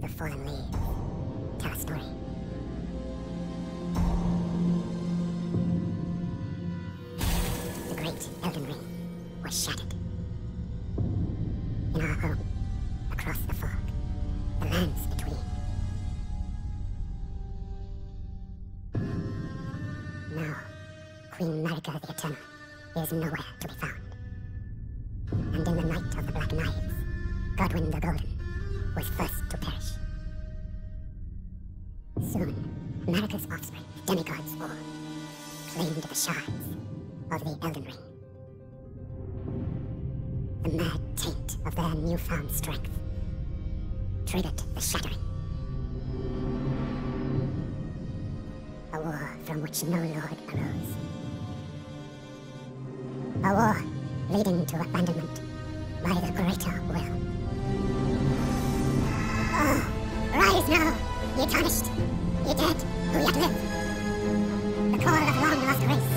The fallen leaves tell a story. The great Elden Ring was shattered. In our home, across the fog, the lands between. Now, Queen Margit the Eternal is nowhere to be found. And in the night of the Black Knives, Godwyn the Golden was first to perish. Soon, Margit's offspring, demigods all, claimed the shards of the Elden Ring. The mad taint of their newfound strength triggered the shattering. A war from which no lord arose. A war leading to abandonment by the greater will. Oh, rise now, ye tarnished, ye dead who yet live. The call of long-lost race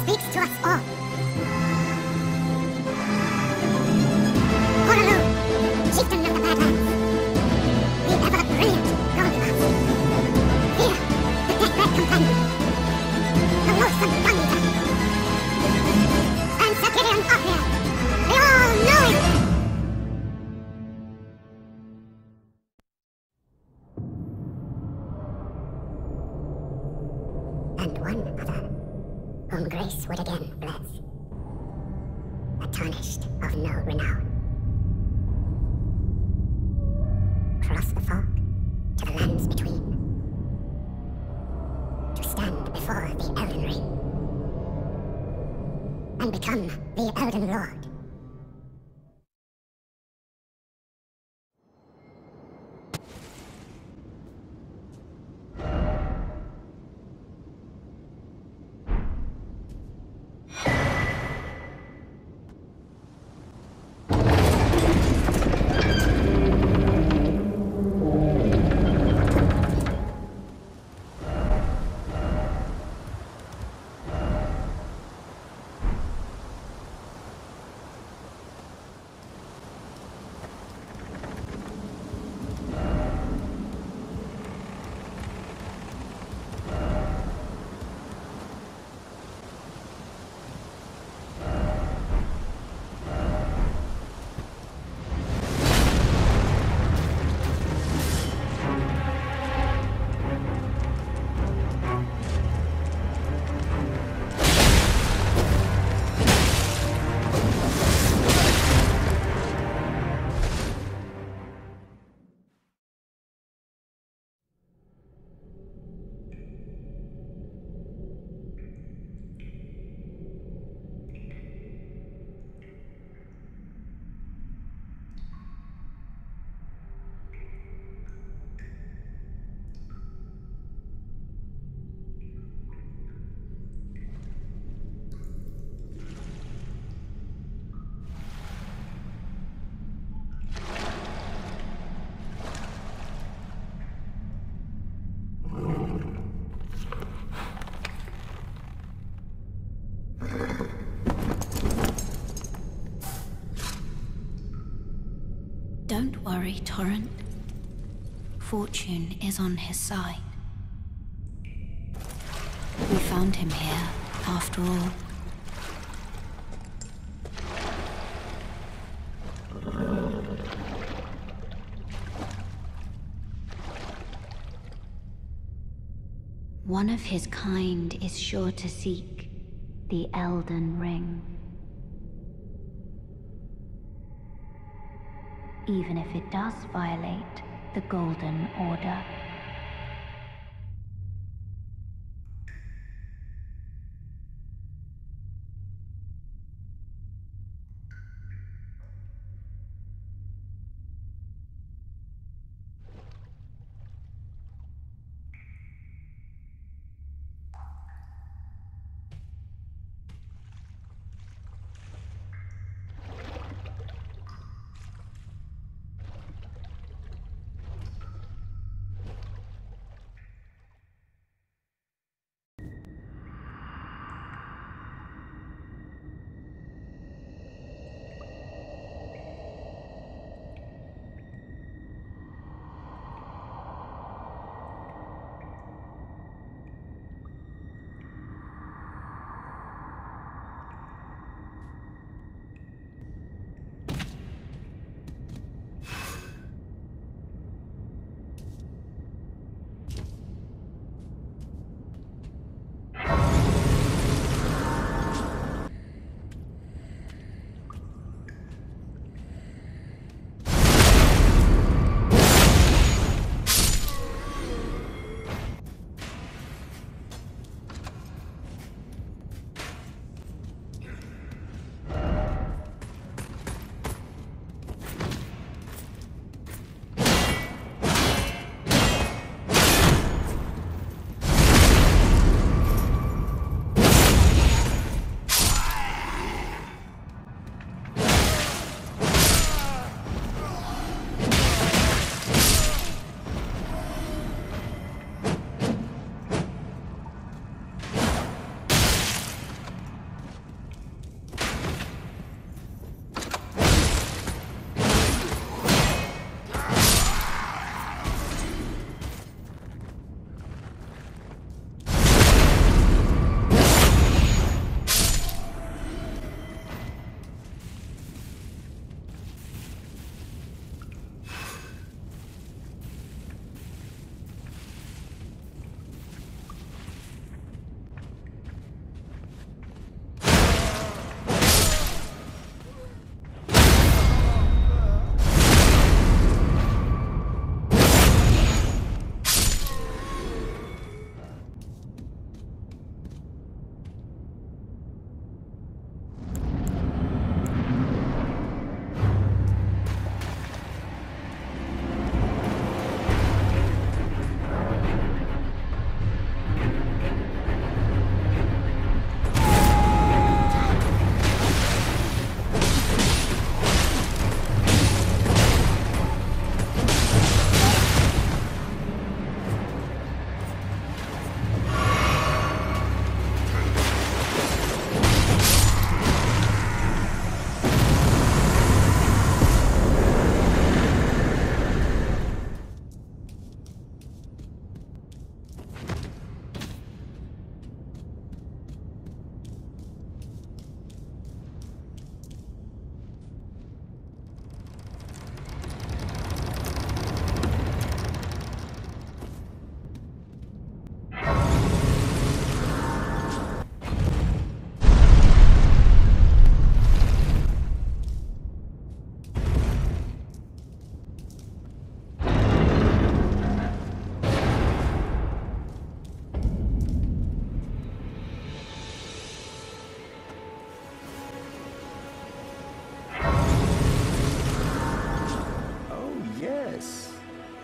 speaks to us all. Horaloo, chieftain of the Badlands, the ever-brilliant Goldmask. Here, the deathbed companion, the loathsome Gunter. And Sakirian Ophir, the all-knowing! And one other, whom grace would again bless. A tarnished of no renown. Cross the fog to the lands between. To stand before the Elden Ring. And become the Elden Lord. Don't worry, Torrent. Fortune is on his side. We found him here, after all. One of his kind is sure to seek the Elden Ring. Even if it does violate the Golden Order.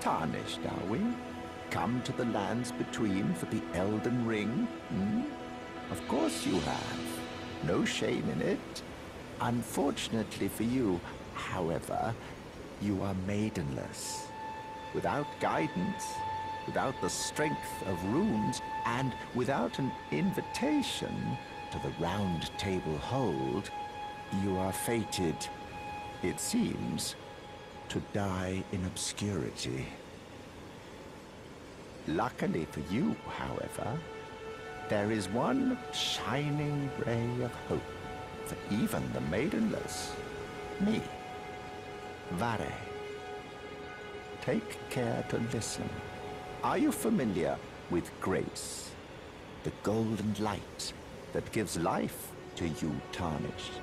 tarnished, are we? Come to the lands between for the Elden Ring? Hmm? Of course you have. No shame in it. Unfortunately for you, however, you are maidenless. Without guidance, without the strength of runes, and without an invitation to the Round Table Hold, you are fated, it seems, to die in obscurity. Luckily for you, however, there is one shining ray of hope for even the maidenless. Me. Vare. Take care to listen. Are you familiar with grace? The golden light that gives life to you tarnished.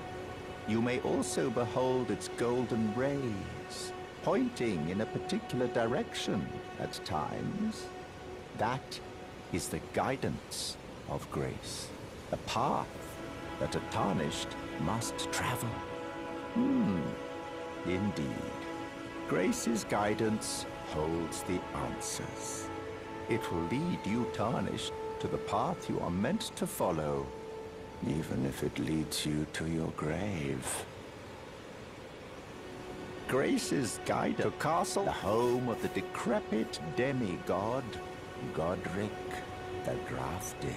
You may also behold its golden rays, pointing in a particular direction at times. That is the guidance of grace, the path that a tarnished must travel. Indeed. Grace's guidance holds the answers. It will lead you tarnished to the path you are meant to follow, even if it leads you to your grave. Grace's guide to Castle, the home of the decrepit demigod, Godric the Drafted.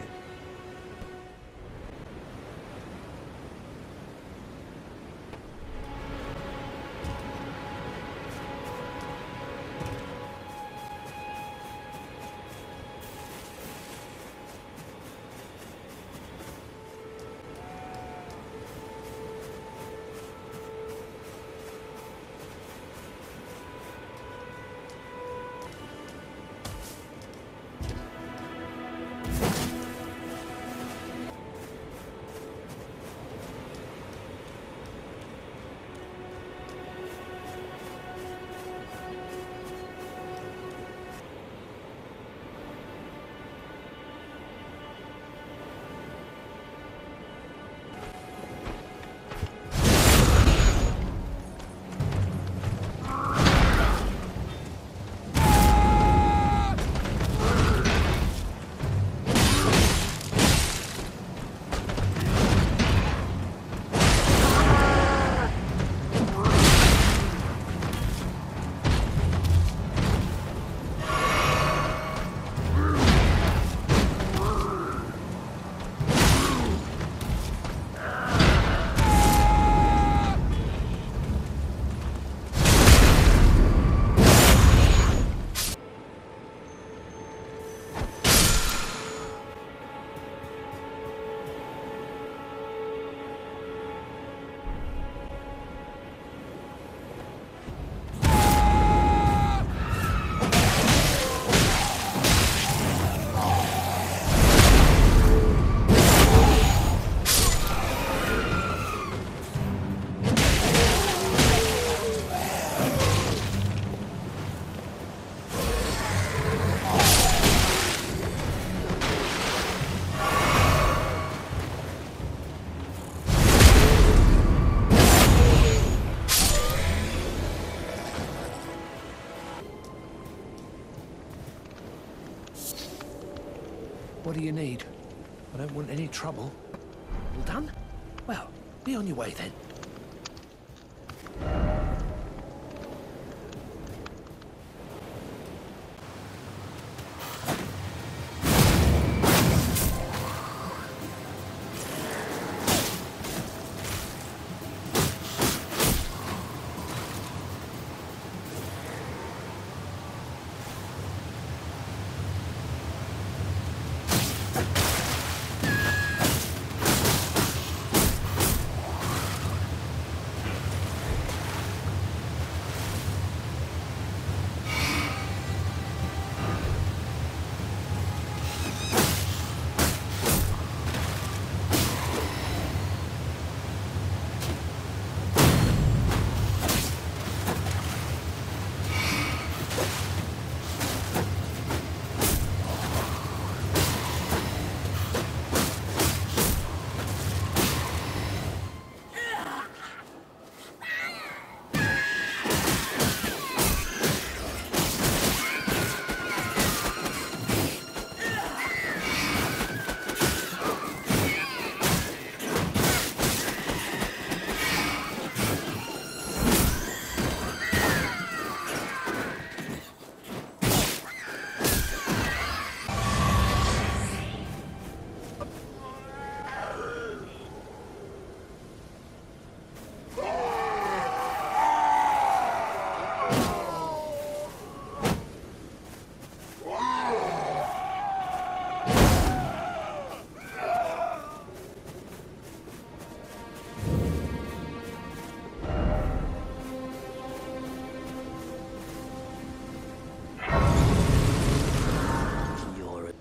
What do you need? I don't want any trouble. All done? Well, be on your way then.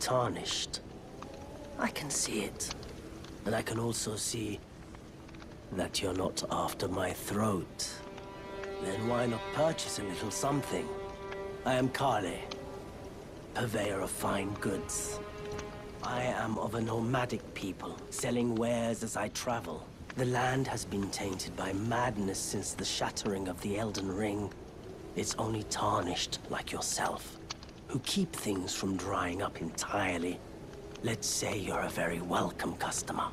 tarnished. I can see it. And I can also see that you're not after my throat. Then why not purchase a little something? I am Kale, purveyor of fine goods. I am of a nomadic people, selling wares as I travel. The land has been tainted by madness since the shattering of the Elden Ring. It's only tarnished like yourself, who keep things from drying up entirely. Let's say you're a very welcome customer.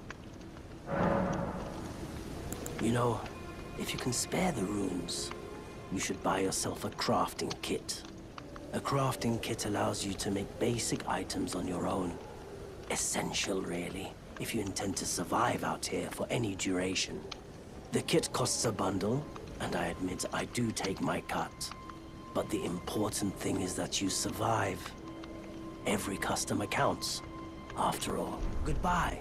You know, if you can spare the runes, you should buy yourself a crafting kit. A crafting kit allows you to make basic items on your own. Essential, really, if you intend to survive out here for any duration. The kit costs a bundle, and I admit I do take my cut. But the important thing is that you survive. Every customer counts, after all. Goodbye.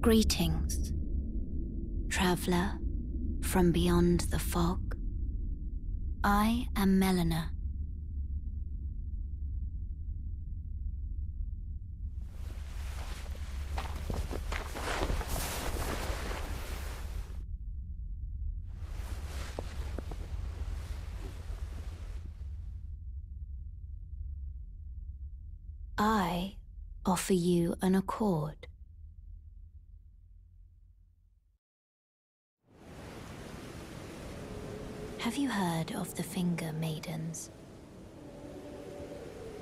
Greetings, traveler from beyond the fog. I am Melina. I offer you an accord. Have you heard of the Finger Maidens?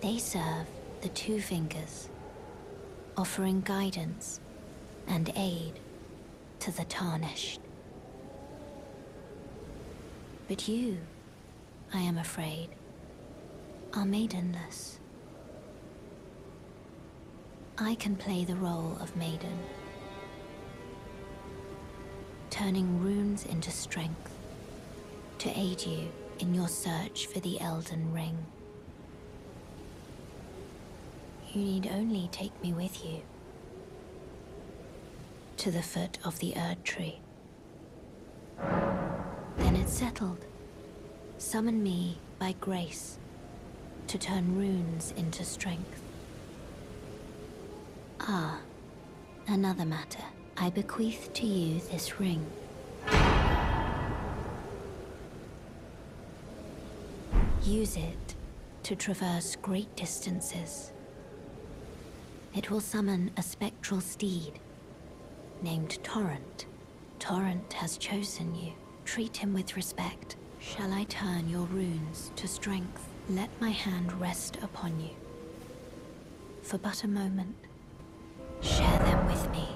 They serve the Two Fingers, offering guidance and aid to the Tarnished. But you, I am afraid, are maidenless. I can play the role of maiden, turning runes into strength to aid you in your search for the Elden Ring. You need only take me with you to the foot of the Erd Tree. Then it's settled. Summon me by grace to turn runes into strength. Ah, another matter. I bequeath to you this ring. Use it to traverse great distances. It will summon a spectral steed named Torrent. Torrent has chosen you. Treat him with respect. Shall I turn your runes to strength? Let my hand rest upon you for but a moment. Share them with me.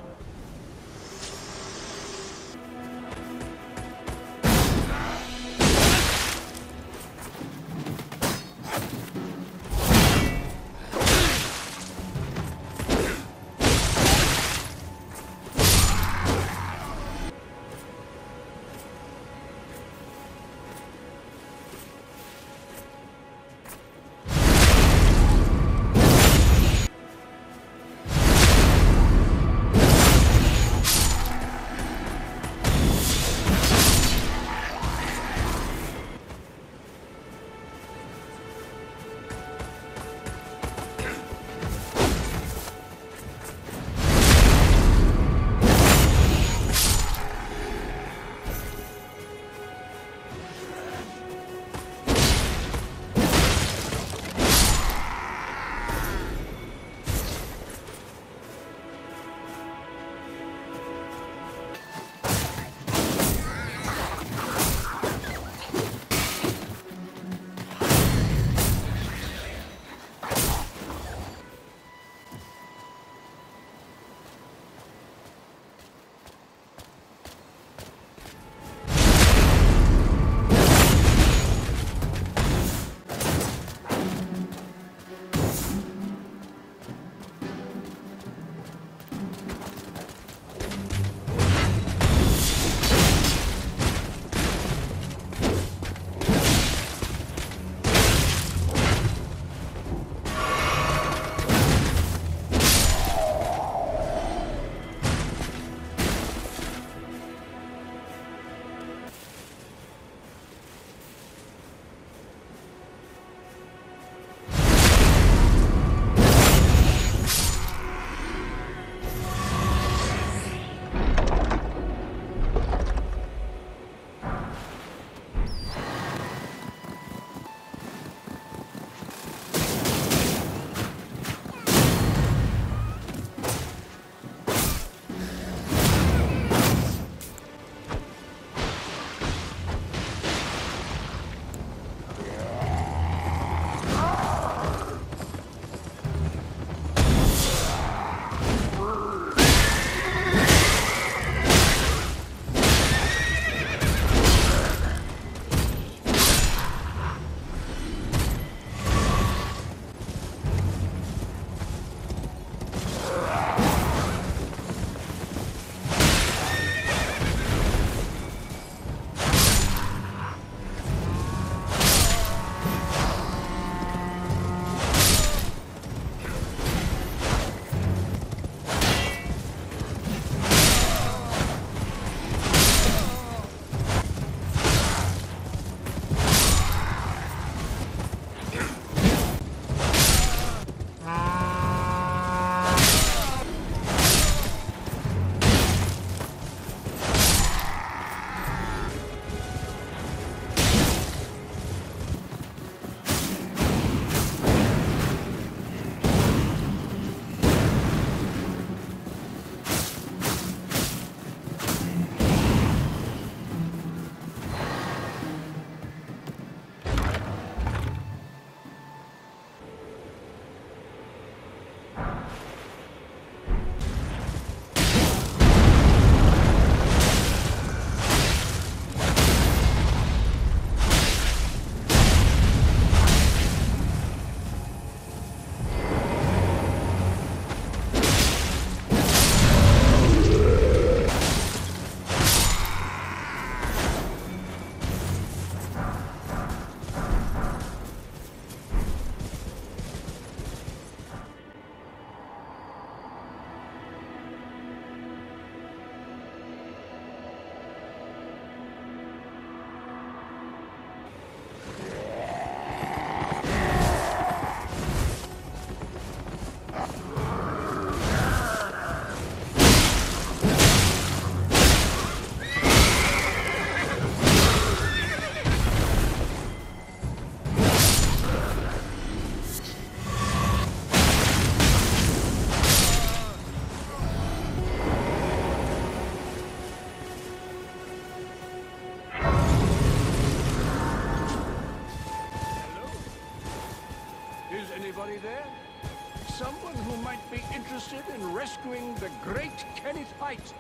Someone who might be interested in rescuing the great Kenneth Height,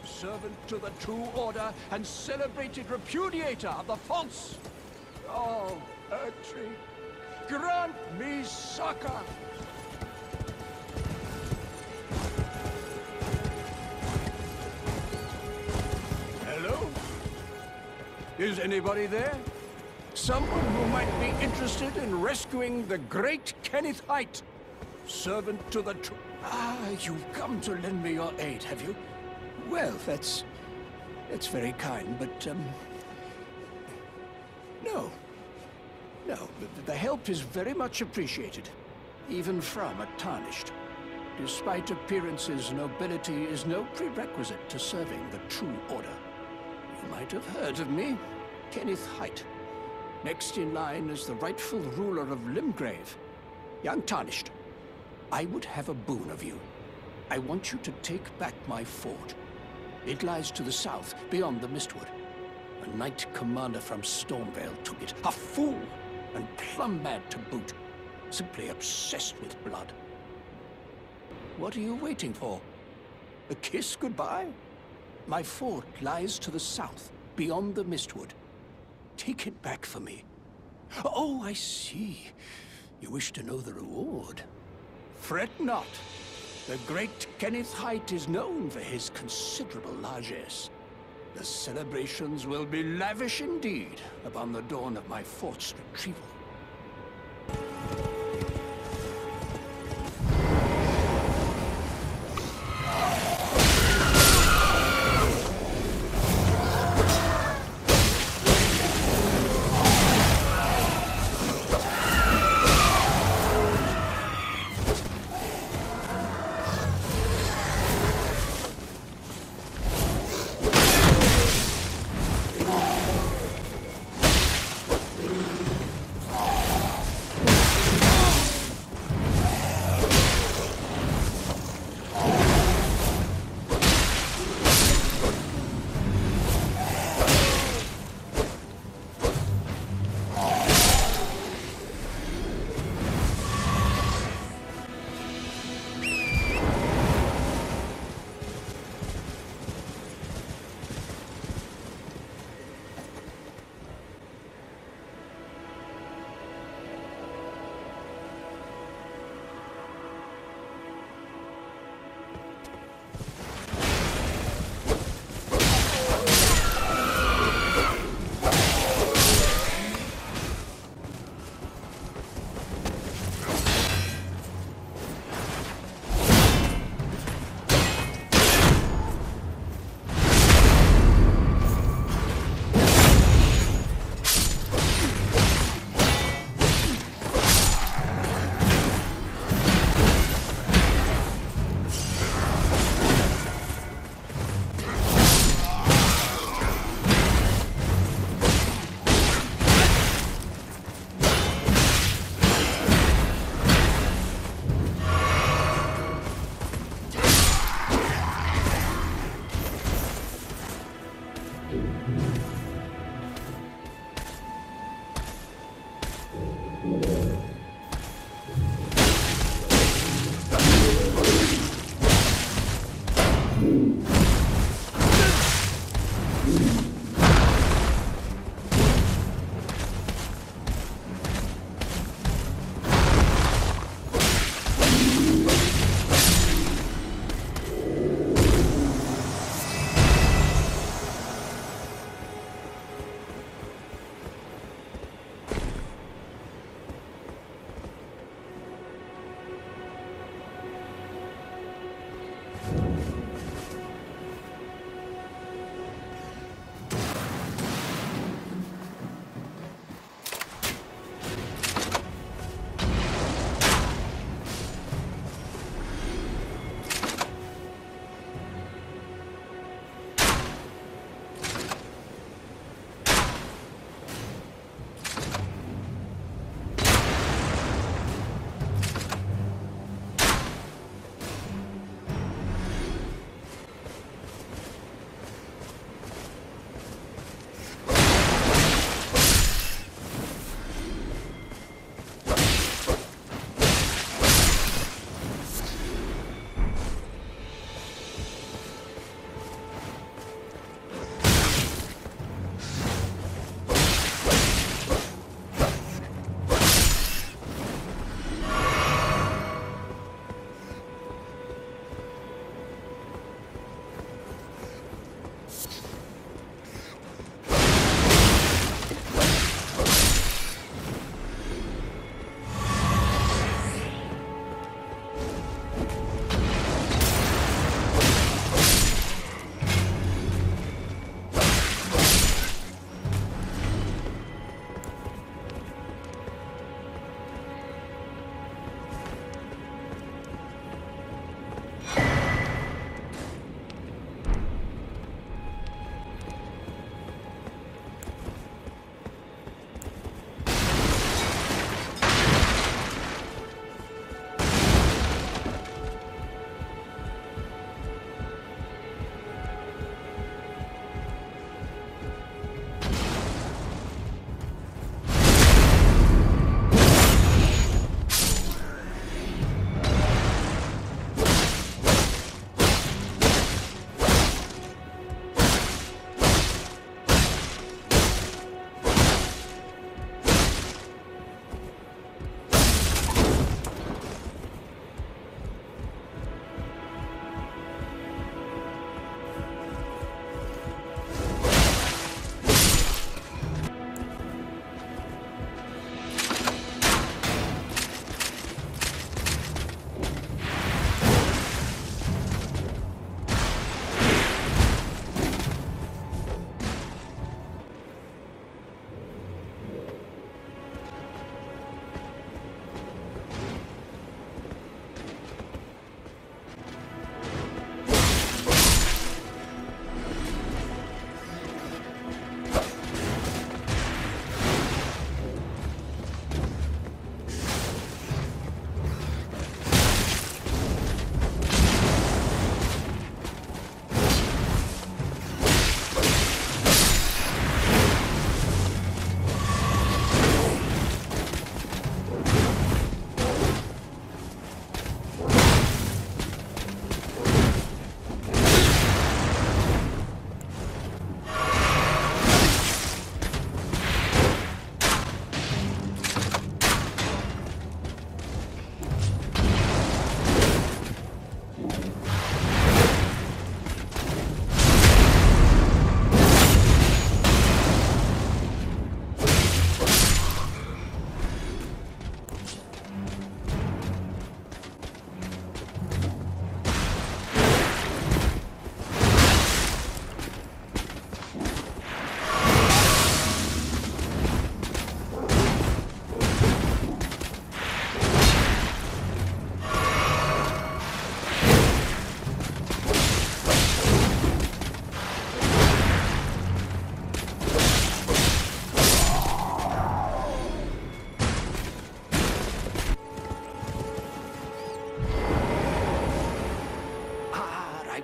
servant to the true order and celebrated repudiator of the false. Oh, Ertree, grant me succor! Hello? Is anybody there? Someone who might be interested in rescuing the great Kenneth Height, servant to the true... Ah, you've come to lend me your aid, have you? Well, that's very kind, but, no. No, the help is very much appreciated, even from a tarnished. Despite appearances, nobility is no prerequisite to serving the true order. You might have heard of me, Kenneth Height. Next in line is the rightful ruler of Limgrave, young Tarnished. I would have a boon of you. I want you to take back my fort. It lies to the south, beyond the Mistwood. A knight commander from Stormvale took it. A fool! And plumb mad to boot. Simply obsessed with blood. What are you waiting for? A kiss goodbye? My fort lies to the south, beyond the Mistwood. Take it back for me. Oh, I see. You wish to know the reward. Fret not. The great Kenneth Height is known for his considerable largesse. The celebrations will be lavish indeed upon the dawn of my fort's retrieval.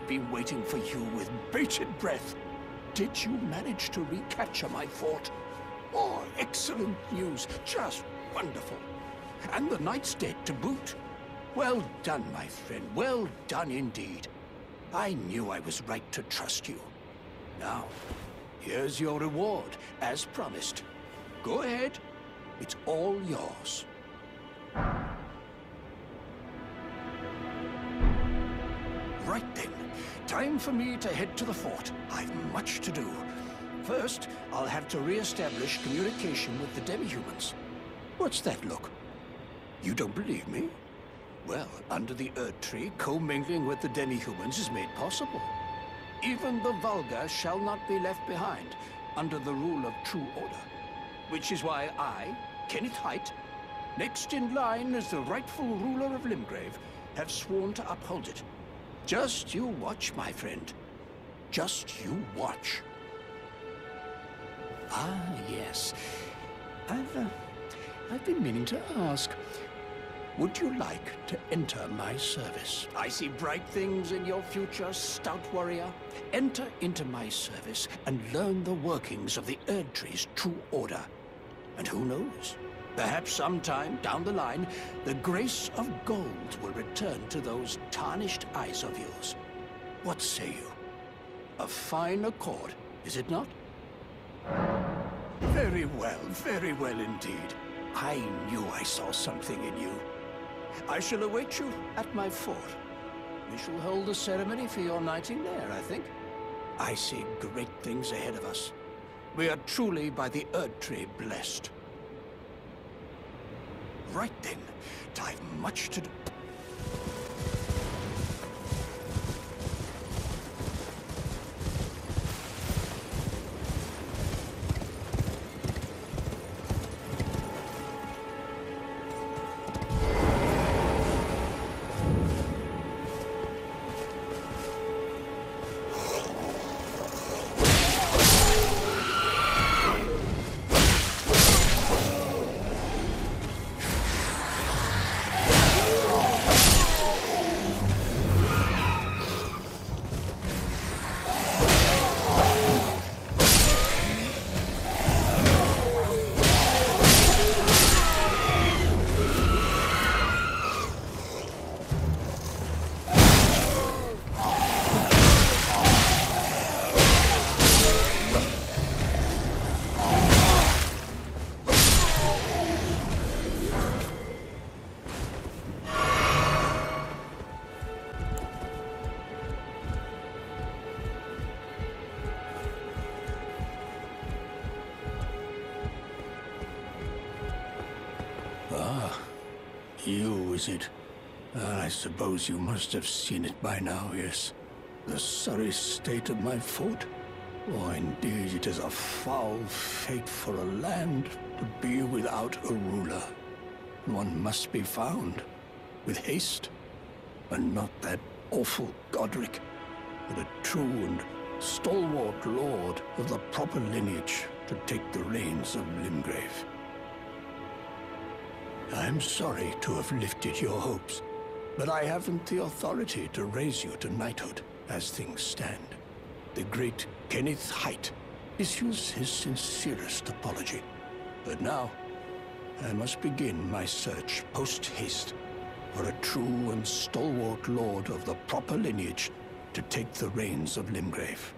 I've been waiting for you with bated breath. Did you manage to recapture my fort? Oh, excellent news. Just wonderful. And the knight's dead to boot. Well done, my friend. Well done indeed. I knew I was right to trust you. Now, here's your reward, as promised. Go ahead. It's all yours. Right then. Time for me to head to the fort. I've much to do. First, I'll have to re-establish communication with the demi-humans. What's that look? You don't believe me? Well, under the Erd Tree, commingling with the demi-humans is made possible. Even the vulgar shall not be left behind, under the rule of true order. Which is why I, Kenneth Haight, next in line as the rightful ruler of Limgrave, have sworn to uphold it. Just you watch, my friend. Just you watch. Ah, yes. I've been meaning to ask. Would you like to enter my service? I see bright things in your future, stout warrior. Enter into my service and learn the workings of the Erd Tree's true order. And who knows? Perhaps sometime down the line, the grace of gold will return to those tarnished eyes of yours. What say you? A fine accord, is it not? Very well indeed. I knew I saw something in you. I shall await you at my fort. We shall hold a ceremony for your knighting there, I think. I see great things ahead of us. We are truly by the Erd Tree blessed. Right then, I've much to do. You, is it? I suppose you must have seen it by now, yes. The sorry state of my fort? Oh, indeed, it is a foul fate for a land to be without a ruler. One must be found, with haste, and not that awful Godric, but a true and stalwart lord of the proper lineage to take the reins of Limgrave. I'm sorry to have lifted your hopes, but I haven't the authority to raise you to knighthood as things stand. The great Kenneth Haight issues his sincerest apology. But now, I must begin my search post-haste for a true and stalwart lord of the proper lineage to take the reins of Limgrave.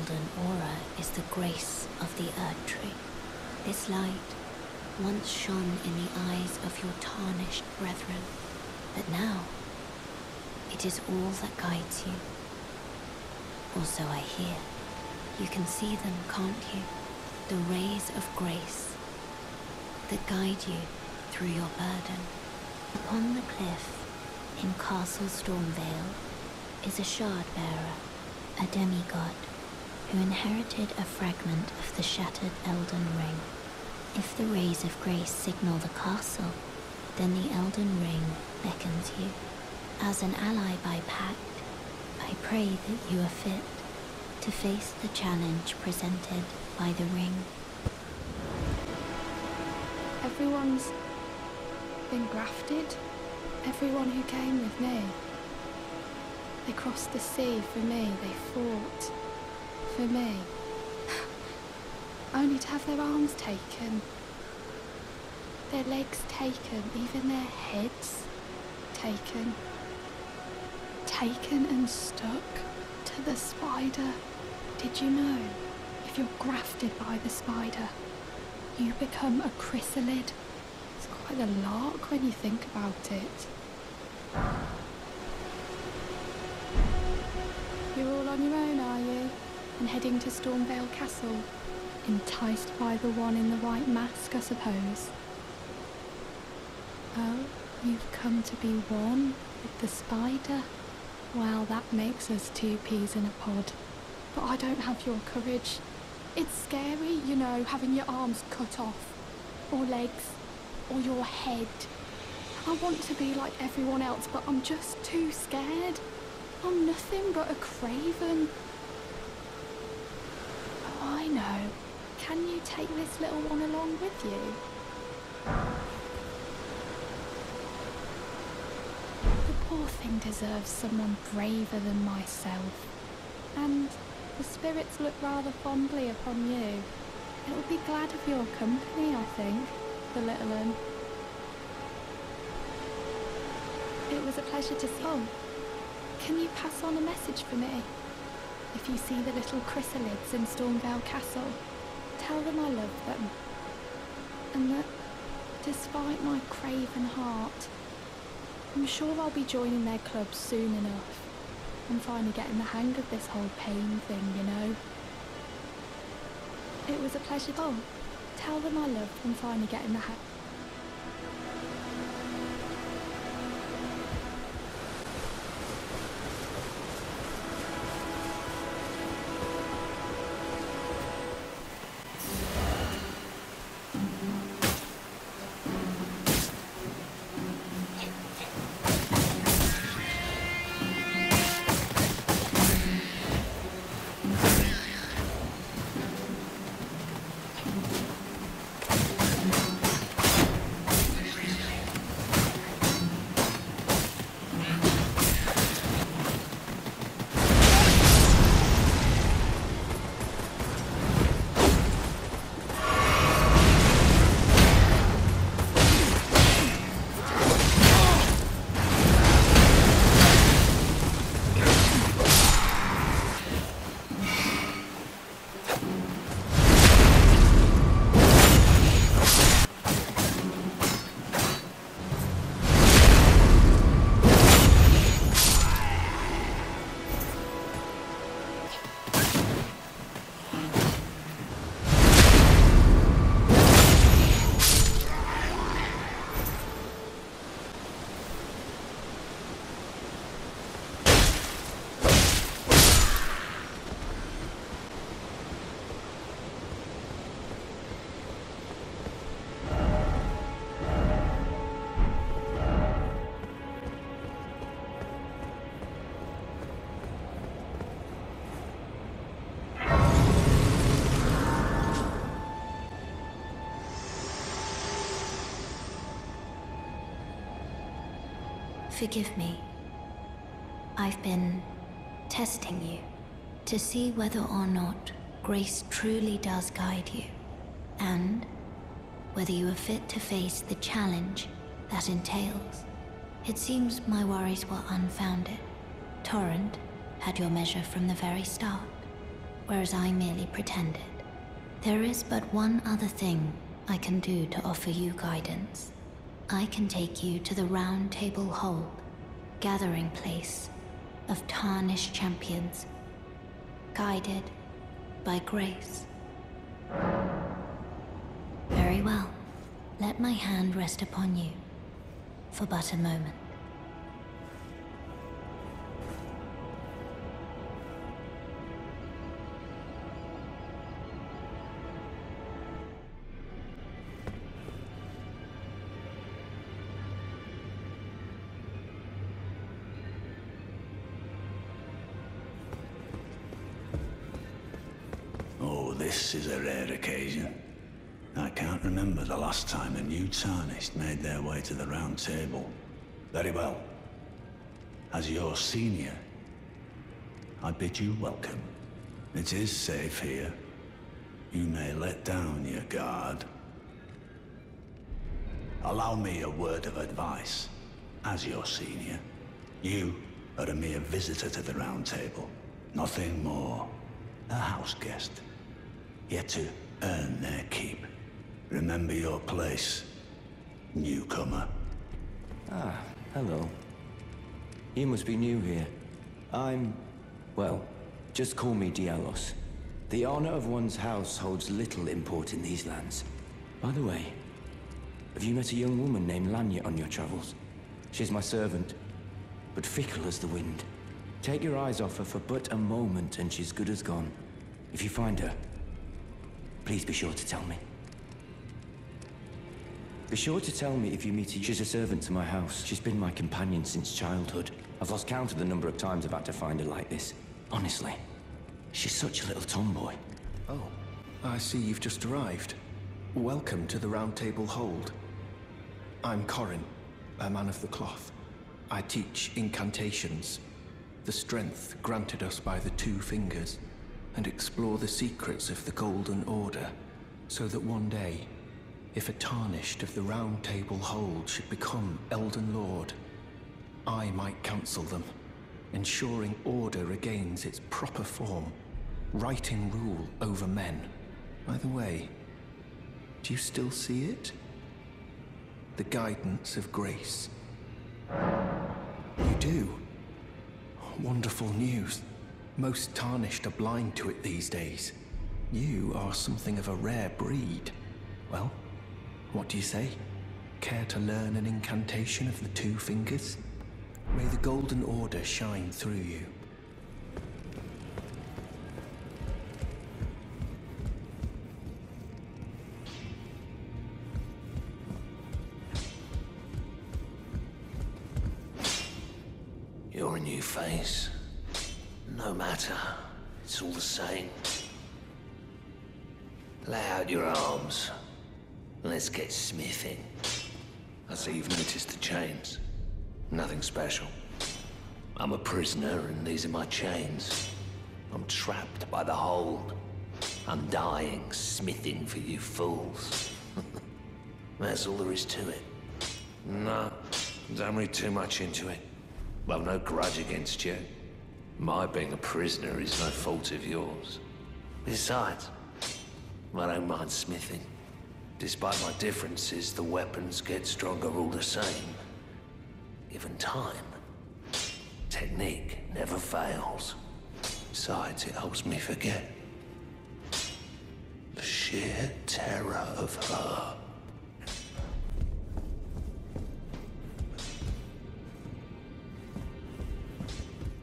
Elden aura is the grace of the Earth Tree. This light once shone in the eyes of your tarnished brethren, but now it is all that guides you. Or so I hear. You can see them, can't you? The rays of grace that guide you through your burden. Upon the cliff in Castle Stormvale is a shard-bearer, a demigod, who inherited a fragment of the shattered Elden Ring. If the rays of grace signal the castle, then the Elden Ring beckons you. As an ally by pact, I pray that you are fit to face the challenge presented by the ring. Everyone's been grafted. Everyone who came with me. They crossed the sea for me. They fought for me. Only to have their arms taken. Their legs taken. Even their heads taken. Taken and stuck to the spider. Did you know? If you're grafted by the spider, you become a chrysalid. It's quite a lark when you think about it. You're all on your own, are you? And heading to Stormvale Castle? Enticed by the one in the white mask, I suppose. Oh, you've come to be one with the spider? Well, that makes us two peas in a pod. But I don't have your courage. It's scary, you know, having your arms cut off. Or legs. Or your head. I want to be like everyone else, but I'm just too scared. I'm nothing but a craven. Oh, I know. Can you take this little one along with you? The poor thing deserves someone braver than myself. And the spirits look rather fondly upon you. It'll be glad of your company, I think, the little one. It was a pleasure to see. Oh, can you pass on a message for me? If you see the little chrysalids in Stormvale Castle, tell them I love them. And that, despite my craven heart, I'm sure I'll be joining their club soon enough. I'm finally getting the hang of this whole pain thing, you know. It was a pleasure. Oh, tell them I love them. Finally getting the hang. Forgive me. I've been testing you to see whether or not grace truly does guide you, and whether you are fit to face the challenge that entails. It seems my worries were unfounded. Torrent had your measure from the very start. whereas I merely pretended. There is but one other thing I can do to offer you guidance. I can take you to the Round Table Hold, gathering place of tarnished champions, guided by grace. Very well. Let my hand rest upon you for but a moment. Oh, this is a rare occasion. I can't remember the last time a new Tarnished made their way to the Round Table. Very well. As your senior, I bid you welcome. It is safe here. You may let down your guard. Allow me a word of advice. As your senior, you are a mere visitor to the Round Table. Nothing more. A house guest. Yet to earn their keep. Remember your place, newcomer. Ah, hello. You must be new here. Well, just call me Dialos. The honor of one's house holds little import in these lands. By the way, have you met a young woman named Lanya on your travels? She's my servant, but fickle as the wind. Take your eyes off her for but a moment and she's good as gone. If you find her, please be sure to tell me. Be sure to tell me if you meet her. She's a servant to my house. She's been my companion since childhood. I've lost count of the number of times I've had to find her like this. Honestly, she's such a little tomboy. Oh, I see you've just arrived. Welcome to the Round Table Hold. I'm Corin, a man of the cloth. I teach incantations, the strength granted us by the Two Fingers, and explore the secrets of the Golden Order, so that one day, if a Tarnished of the Round Table Hold should become Elden Lord, I might counsel them, ensuring order regains its proper form, righting rule over men. By the way, do you still see it? The guidance of grace. You do? Wonderful news. Most Tarnished are blind to it these days. You are something of a rare breed. Well, what do you say? Care to learn an incantation of the Two Fingers? May the Golden Order shine through you. You're a new face. No matter. It's all the same. Lay out your arms. Let's get smithing. I see you've noticed the chains. Nothing special. I'm a prisoner and these are my chains. I'm trapped by the hold. I'm dying, smithing for you fools. That's all there is to it. No, don't read too much into it. I've no grudge against you. My being a prisoner is no fault of yours. Besides, I don't mind smithing. Despite my differences, the weapons get stronger all the same. Given time, technique never fails. Besides, it helps me forget the sheer terror of her.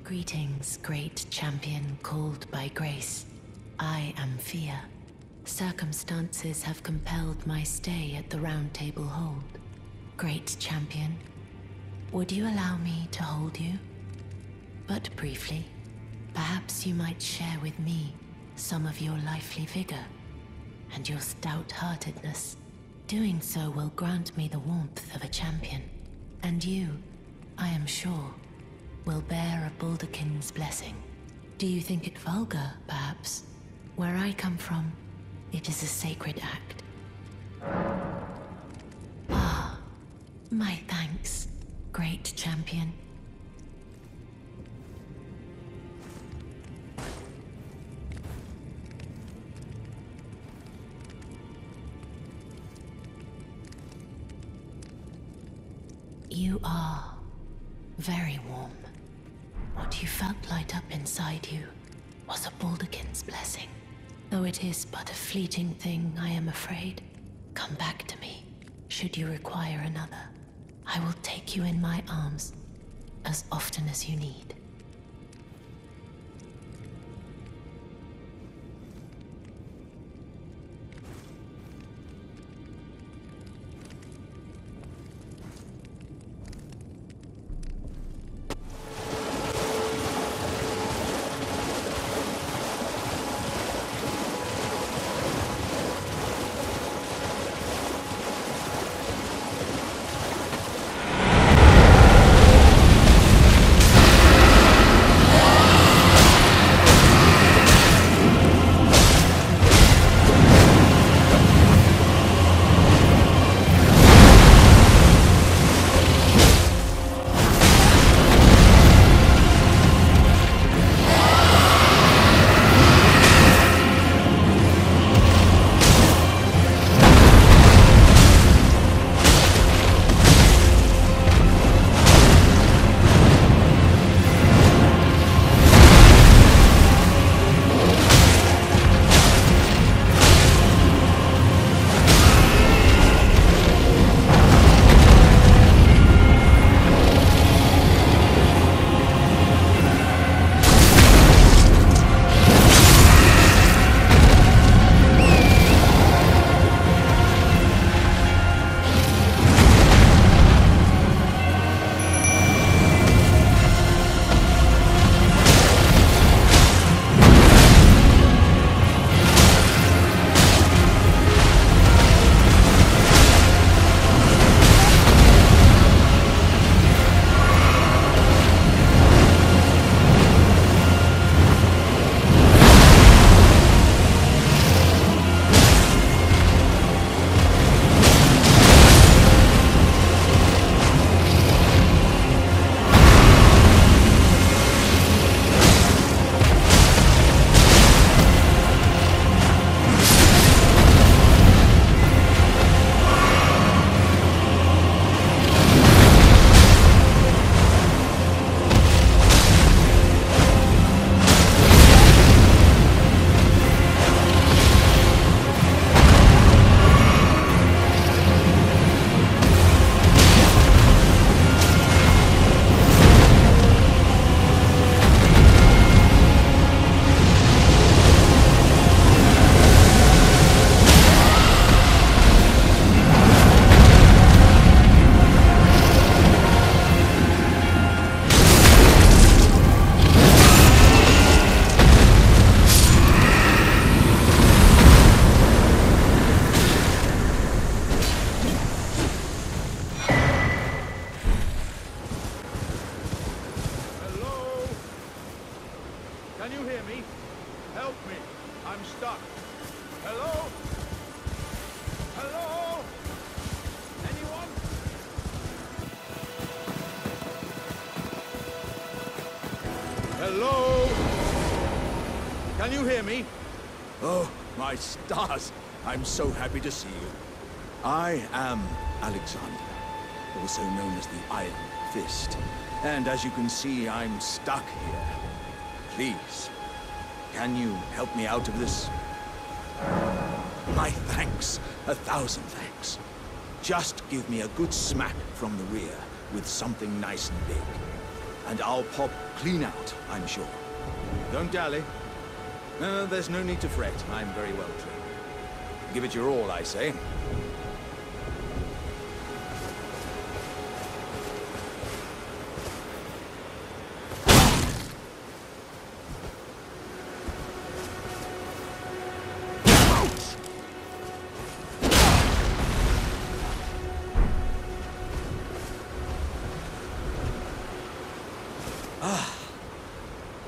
Greetings, great champion called by grace. I am Fear. Circumstances have compelled my stay at the Round Table Hold. Great champion, would you allow me to hold you? But briefly, perhaps you might share with me some of your lively vigor and your stout-heartedness. Doing so will grant me the warmth of a champion, and you, I am sure, will bear a Baldakin's blessing. Do you think it vulgar, perhaps? Where I come from, it is a sacred act. Ah, my thanks, great champion. You are very warm. What you felt light up inside you was a Baldurkin's blessing. Though it is but a fleeting thing, I am afraid. Come back to me, should you require another. I will take you in my arms as often as you need. Hello? Can you hear me? Oh, my stars. I'm so happy to see you. I am Alexander, also known as the Iron Fist. And as you can see, I'm stuck here. Please, can you help me out of this? My thanks. 1,000 thanks. Just give me a good smack from the rear with something nice and big. And I'll pop clean out, I'm sure. Don't dally. No, there's no need to fret. I'm very well trained. Give it your all, I say.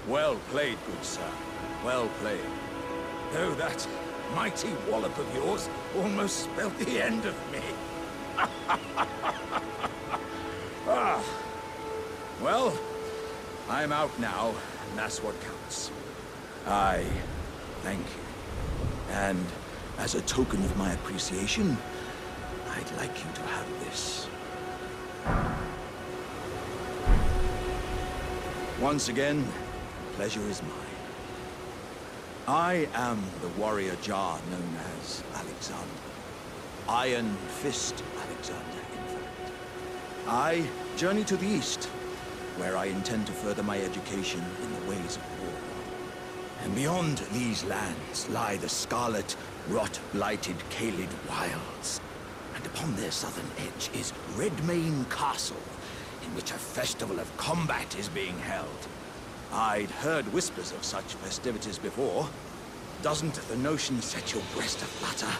Well played, good sir. Well played. Though that mighty wallop of yours almost spelled the end of me. Well, I'm out now, and that's what counts. I thank you. And as a token of my appreciation, I'd like you to have this. Once again, pleasure is mine. I am the warrior Jar known as Alexander. Iron Fist Alexander, in fact. I journey to the east, where I intend to further my education in the ways of war. And beyond these lands lie the scarlet, rot-blighted Caelid wilds. And upon their southern edge is Redmane Castle, in which a festival of combat is being held. I'd heard whispers of such festivities before. Doesn't the notion set your breast aflutter?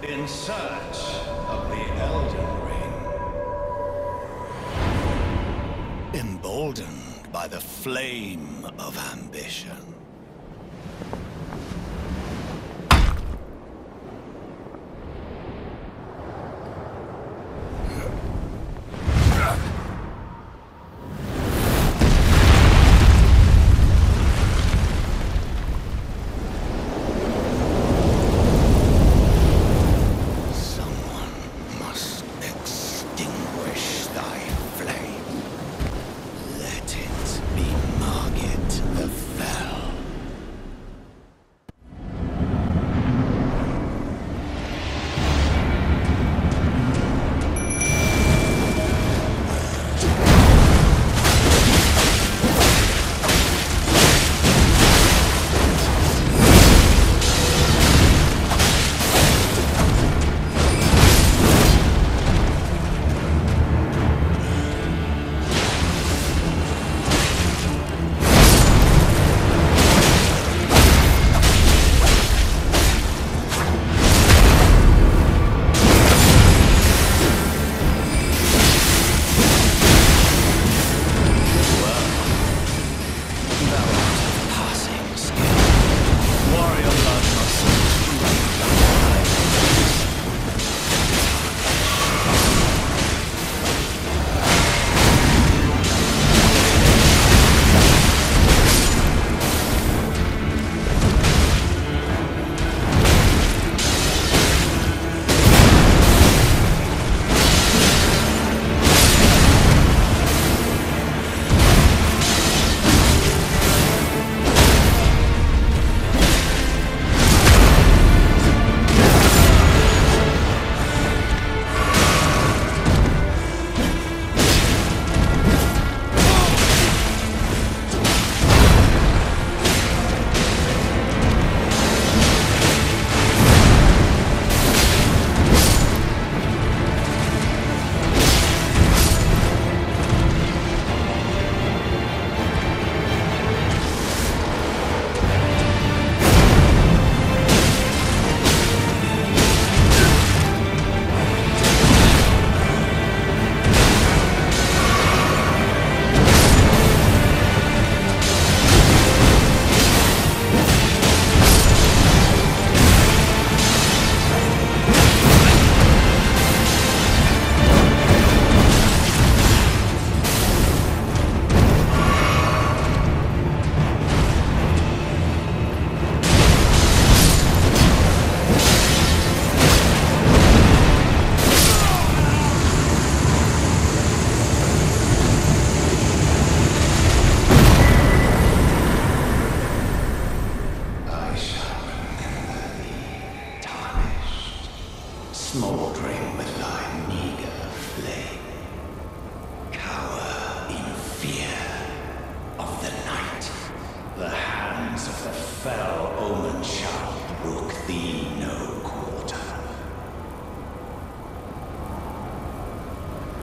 In search of the Elden Ring. Emboldened by the flame of ambition.